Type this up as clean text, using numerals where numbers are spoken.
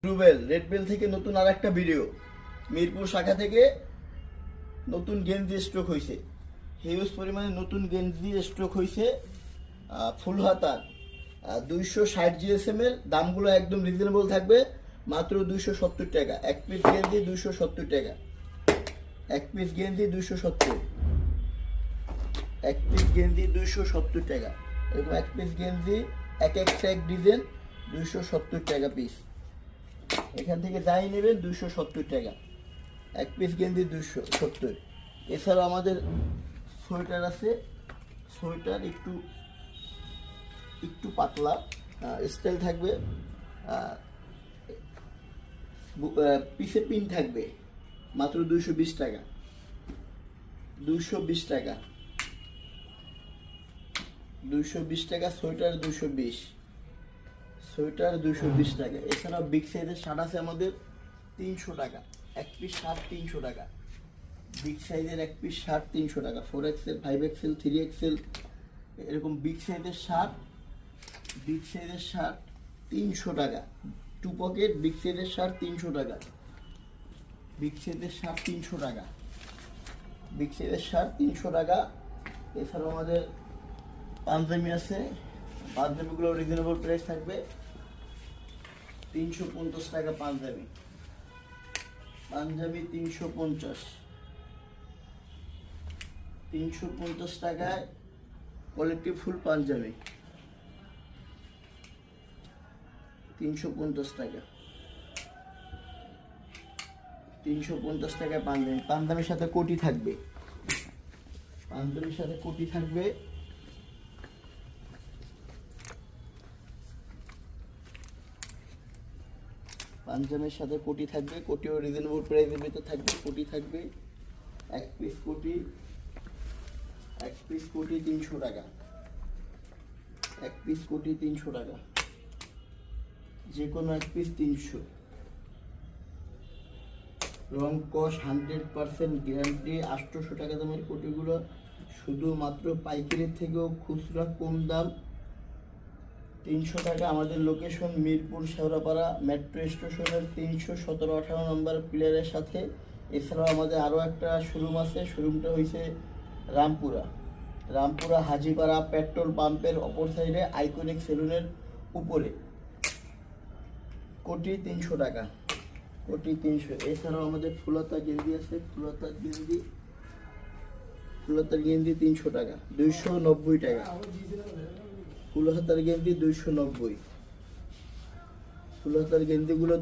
Rubel red bell থেকে নতুন আর একটা ভিডিও। মিরপুর শাখা থেকে নতুন গেঞ্জি স্টক হয়েছে, হিউজ পরিমাণে নতুন গেঞ্জি স্টক হয়েছে। ফুল হাতার 260 জিএসএম এর দামগুলো একদম রিজনেবল থাকবে, মাত্র 270 টাকা। এক পিস গেঞ্জি 270 টাকা, এক পিস গেঞ্জি 270, এক পিস গেঞ্জি 270 টাকা। এরকম এক পিস গেঞ্জি এক ডিজাইন 270 টাকা পিস। এখান থেকে যাই নেবেন 270 টাকা, এক পিস গেঞ্জি 270। এছাড়াও আমাদের সোয়েটার আছে, সোয়েটার একটু একটু পাতলা স্টাইল থাকবে, পিসে পিন থাকবে, মাত্র 220 টাকা, 220 টাকা, 220 টাকা সোয়েটার, 220 সোয়েটার 220 টাকা। এছাড়াও বিগ সাইজের শার্ট আছে আমাদের 300 টাকা, এক পিস শার্ট 300 টাকা। বিগ সাইজের এক পিস শার্ট 300 টাকা, 4XL, 5XL, 3XL, এরকম বিগ সাইজের শার্ট, বিগ সাইজের শার্ট 300 টাকা। টু পকেট বিগ সাইজের শার্ট 300 টাকা, বিগ সাইজের শার্ট 300 টাকা, বিগ সাইজের শার্ট 300 টাকা। এছাড়াও আমাদের পাঞ্জাবি আছে, পাঞ্জাবিগুলো রিজনেবল প্রাইস থাকবে, 350 টাকা পাঞ্জাবি, পাঞ্জাবি 350, 350 টাকায় কোয়ালিটি ফুল পাঞ্জাবি, 350 টাকা, 350 টাকায় পাঞ্জাবি। পাঞ্জাবির সাথে কোটি থাকবে, পাঞ্জাবির সাথে কোটি থাকবে, পাঞ্জাবের সাথে কোটি থাকবে, কোটিও রিজনেবল প্রাইসের ভিতর থাকবে। কোটি থাকবে, এক পিস কোটি, এক পিস কোটি 300 টাকা, এক পিস কোটি 300 টাকা, যে কোনো এক পিস 300। রং কস 100% গ্যারান্টি। 800 টাকা দামের কোটিগুলো শুধুমাত্র পাইকারির থেকেও খুচরা কম দাম, 300 টাকা। আমাদের লোকেশন মিরপুর শেওড়াপাড়া মেট্রো স্টেশনের 317-18 নম্বর পিলারের সাথে। এছাড়াও আমাদের আরও একটা শোরুম আছে, শোরুমটা হয়েছে রামপুরা, রামপুরা হাজিপাড়া পেট্রোল পাম্পের অপর সাইডে আইকনিক সেলুনের উপরে। কোটি 300 টাকা, কোটি 300। এছাড়াও আমাদের ফুলতা গেঞ্জি আছে, ফুলতার গেঞ্জি, ফুলতার গেঞ্জি 300 টাকা, 290 টাকা। ফুল হাতার গেঞ্জি 290, ফুল হাতার গেঞ্জিগুলো